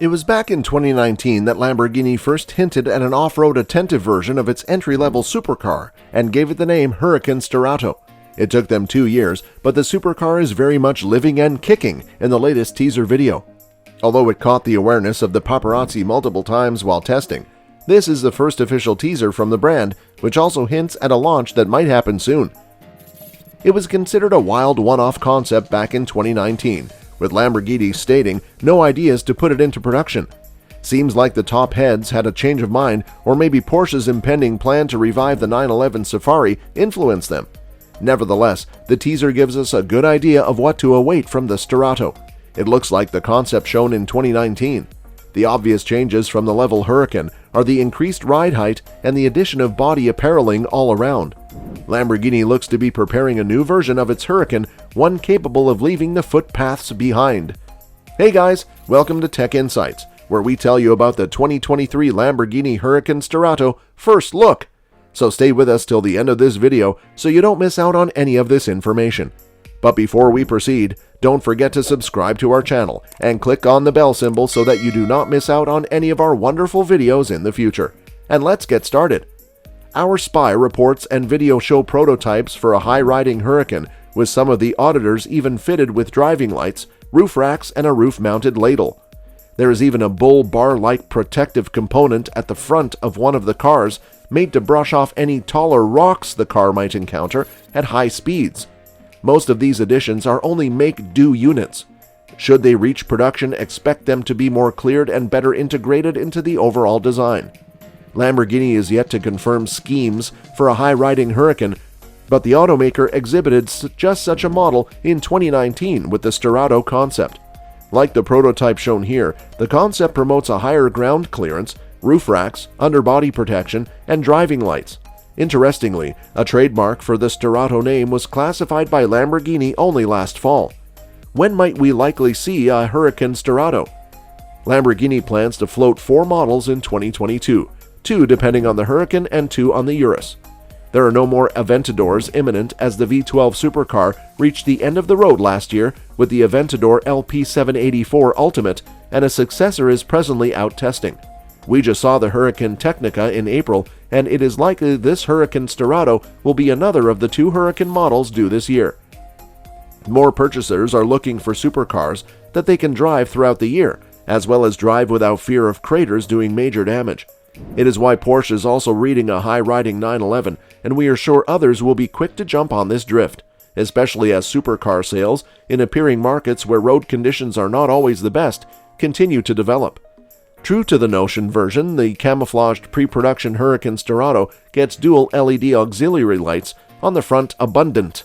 It was back in 2019 that Lamborghini first hinted at an off-road attentive version of its entry-level supercar and gave it the name Huracan Sterrato. It took them 2 years, but the supercar is very much living and kicking in the latest teaser video. Although it caught the awareness of the paparazzi multiple times while testing, this is the first official teaser from the brand, which also hints at a launch that might happen soon. It was considered a wild one-off concept back in 2019, with Lamborghini stating no ideas to put it into production. Seems like the top heads had a change of mind, or maybe Porsche's impending plan to revive the 911 Safari influenced them. Nevertheless, the teaser gives us a good idea of what to await from the Sterrato. It looks like the concept shown in 2019. The obvious changes from the level Huracan are the increased ride height and the addition of body appareling all around. Lamborghini looks to be preparing a new version of its Huracan, one capable of leaving the footpaths behind. Hey guys, welcome to Tech Insights, where we tell you about the 2023 Lamborghini Huracan Sterrato first look. So stay with us till the end of this video so you don't miss out on any of this information. But before we proceed, don't forget to subscribe to our channel and click on the bell symbol so that you do not miss out on any of our wonderful videos in the future. And let's get started. Our spy reports and video show prototypes for a high-riding Huracan, with some of the auditors even fitted with driving lights, roof racks, and a roof-mounted ladle. There is even a bull bar-like protective component at the front of one of the cars, made to brush off any taller rocks the car might encounter at high speeds. Most of these additions are only make-do units. Should they reach production, expect them to be more cleared and better integrated into the overall design. Lamborghini is yet to confirm schemes for a high-riding Huracan, but the automaker exhibited just such a model in 2019 with the Sterrato concept. Like the prototype shown here, the concept promotes a higher ground clearance, roof racks, underbody protection, and driving lights. Interestingly, a trademark for the Sterrato name was classified by Lamborghini only last fall. When might we likely see a Huracan Sterrato? Lamborghini plans to float 4 models in 2022, 2 depending on the Huracan and 2 on the Urus. There are no more Aventadors imminent, as the V12 supercar reached the end of the road last year with the Aventador LP784 Ultimate, and a successor is presently out testing. We just saw the Huracan Technica in April, and it is likely this Huracan Sterrato will be another of the 2 Huracan models due this year. More purchasers are looking for supercars that they can drive throughout the year, as well as drive without fear of craters doing major damage. It is why Porsche is also reading a high-riding 911, and we are sure others will be quick to jump on this drift, especially as supercar sales, in appearing markets where road conditions are not always the best, continue to develop. True to the Notion version, the camouflaged pre-production Huracan Sterrato gets dual LED auxiliary lights on the front abundant.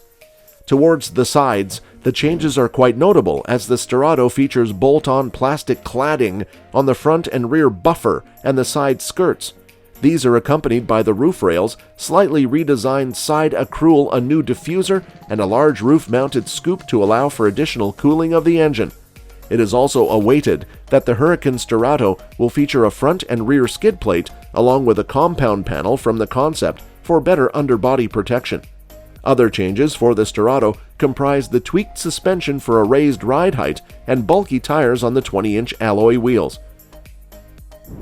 Towards the sides, the changes are quite notable, as the Sterrato features bolt-on plastic cladding on the front and rear buffer and the side skirts. These are accompanied by the roof rails, slightly redesigned side accrual, a new diffuser, and a large roof-mounted scoop to allow for additional cooling of the engine. It is also awaited that the Huracan Sterrato will feature a front and rear skid plate along with a compound panel from the concept for better underbody protection. Other changes for the Sterrato comprise the tweaked suspension for a raised ride height and bulky tires on the 20-inch alloy wheels.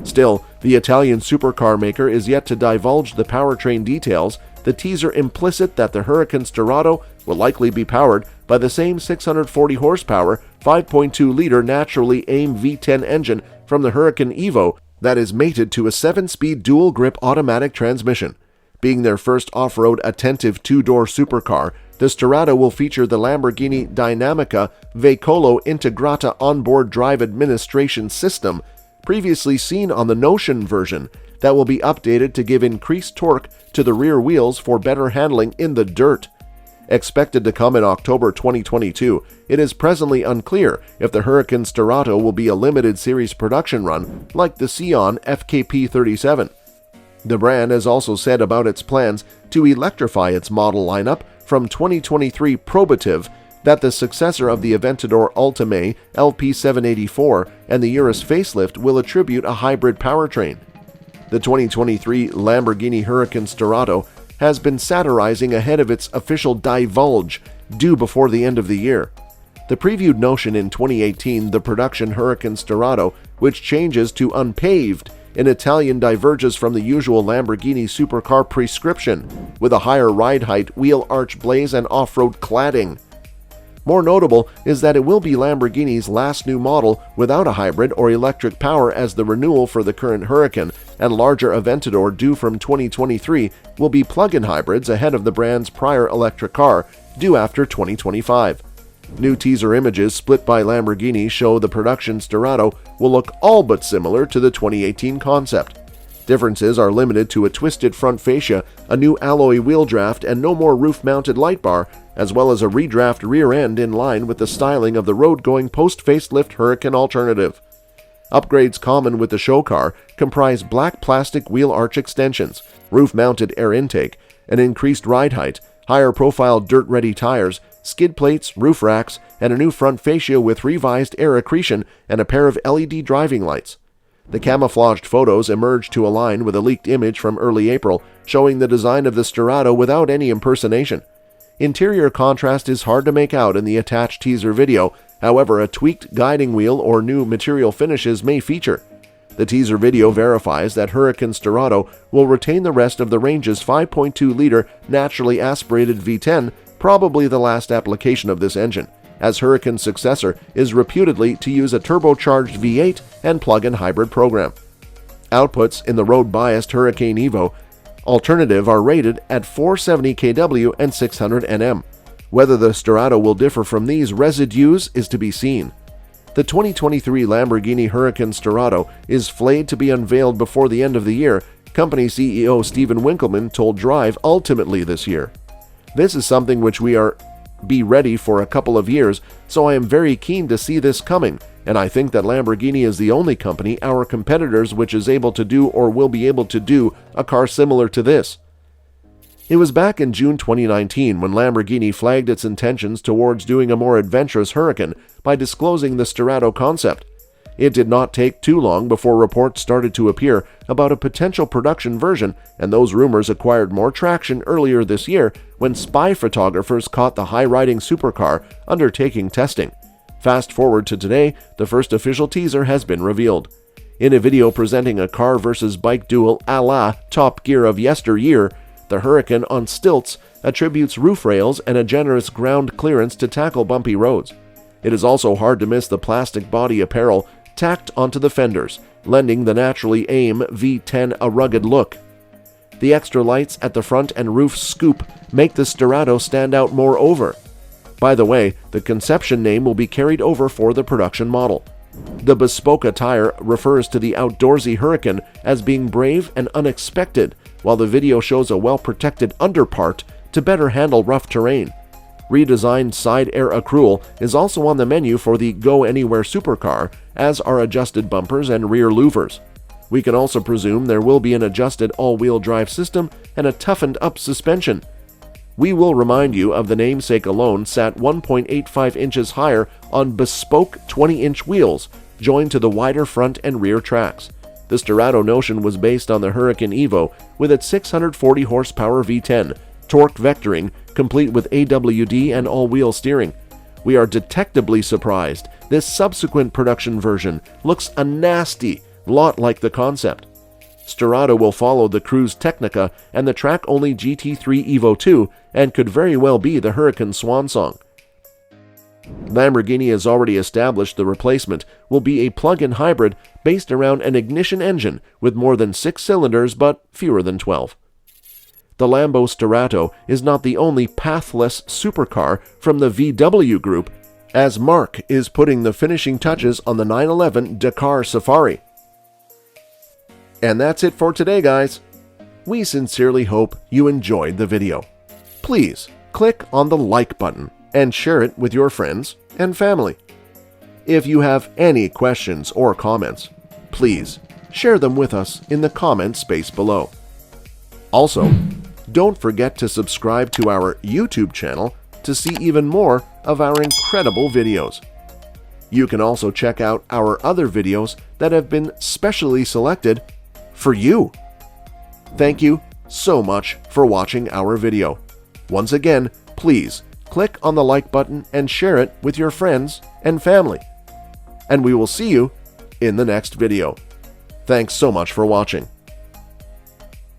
Still, the Italian supercar maker is yet to divulge the powertrain details, the teaser implicit that the Huracan Sterrato will likely be powered by the same 640 horsepower, 5.2-liter naturally aimed V10 engine from the Huracan Evo that is mated to a 7-speed dual-grip automatic transmission. Being their first off-road attentive 2-door supercar, the Sterrato will feature the Lamborghini Dinamica Veicolo Integrata onboard drive administration system, previously seen on the Notion version, that will be updated to give increased torque to the rear wheels for better handling in the dirt. Expected to come in October 2022, it is presently unclear if the Huracan Sterrato will be a limited series production run like the Sion FKP37. The brand has also said about its plans to electrify its model lineup from 2023 probative that the successor of the Aventador Ultimate LP784 and the Urus facelift will attribute a hybrid powertrain. The 2023 Lamborghini Huracan Sterrato has been satirizing ahead of its official divulge due before the end of the year. The previewed Notion in 2018, the production Huracan Sterrato which changes to unpaved in Italian diverges from the usual Lamborghini supercar prescription, with a higher ride height, wheel arch blaze, and off-road cladding. More notable is that it will be Lamborghini's last new model without a hybrid or electric power, as the renewal for the current Huracan and larger Aventador due from 2023 will be plug-in hybrids ahead of the brand's prior electric car due after 2025. New teaser images split by Lamborghini show the production Sterrato will look all but similar to the 2018 concept. Differences are limited to a twisted front fascia, a new alloy wheel draft, and no more roof-mounted light bar, as well as a redraft rear end in line with the styling of the road-going post-facelift Huracan alternative. Upgrades common with the show car comprise black plastic wheel arch extensions, roof-mounted air intake, an increased ride height, higher-profile dirt-ready tires, skid plates, roof racks, and a new front fascia with revised air accretion and a pair of LED driving lights. The camouflaged photos emerged to align with a leaked image from early April showing the design of the Sterrato without any impersonation. Interior contrast is hard to make out in the attached teaser video, however a tweaked guiding wheel or new material finishes may feature. The teaser video verifies that Huracan Sterrato will retain the rest of the range's 5.2-liter naturally aspirated V10, probably the last application of this engine, as Huracan's successor is reputedly to use a turbocharged V8 and plug-in hybrid program. Outputs in the road-biased Huracan Evo alternative are rated at 470 kW and 600 Nm. Whether the Sterrato will differ from these residues is to be seen. The 2023 Lamborghini Huracan Sterrato is flayed to be unveiled before the end of the year, company CEO Stephen Winkleman told Drive ultimately this year. This is something which we are be ready for a couple of years, so I am very keen to see this coming, and I think that Lamborghini is the only company, our competitors, which is able to do or will be able to do a car similar to this. It was back in June 2019 when Lamborghini flagged its intentions towards doing a more adventurous Huracan by disclosing the Sterrato concept. It did not take too long before reports started to appear about a potential production version, and those rumors acquired more traction earlier this year when spy photographers caught the high-riding supercar undertaking testing. Fast forward to today, the first official teaser has been revealed. In a video presenting a car versus bike duel a la Top Gear of yesteryear, the Huracan on stilts attributes roof rails and a generous ground clearance to tackle bumpy roads. It is also hard to miss the plastic body apparel tacked onto the fenders, lending the naturally AIM V10 a rugged look. The extra lights at the front and roof scoop make the Sterrato stand out moreover. By the way, the conception name will be carried over for the production model. The bespoke attire refers to the outdoorsy Huracan as being brave and unexpected, while the video shows a well-protected underpart to better handle rough terrain. Redesigned side air accrual is also on the menu for the Go Anywhere supercar, as are adjusted bumpers and rear louvers. We can also presume there will be an adjusted all-wheel drive system and a toughened-up suspension. We will remind you of the namesake alone sat 1.85 inches higher on bespoke 20-inch wheels, joined to the wider front and rear tracks. The Sterrato notion was based on the Huracan Evo with its 640 horsepower V10, torque vectoring, complete with AWD and all-wheel steering. We are detectably surprised this subsequent production version looks a nasty lot like the concept. Sterrato will follow the Cruise Technica and the track-only GT3 Evo 2 and could very well be the Huracan Swansong. Lamborghini has already established the replacement will be a plug-in hybrid based around an ignition engine with more than 6 cylinders but fewer than 12. The Lambo Sterrato is not the only pathless supercar from the VW group, as Mark is putting the finishing touches on the 911 Dakar Safari. And that's it for today, guys. We sincerely hope you enjoyed the video. Please click on the like button and share it with your friends and family. If you have any questions or comments, please share them with us in the comment space below. Also, don't forget to subscribe to our YouTube channel to see even more of our incredible videos. You can also check out our other videos that have been specially selected for you. Thank you so much for watching our video. Once again, please click on the like button and share it with your friends and family. And we will see you in the next video. Thanks so much for watching.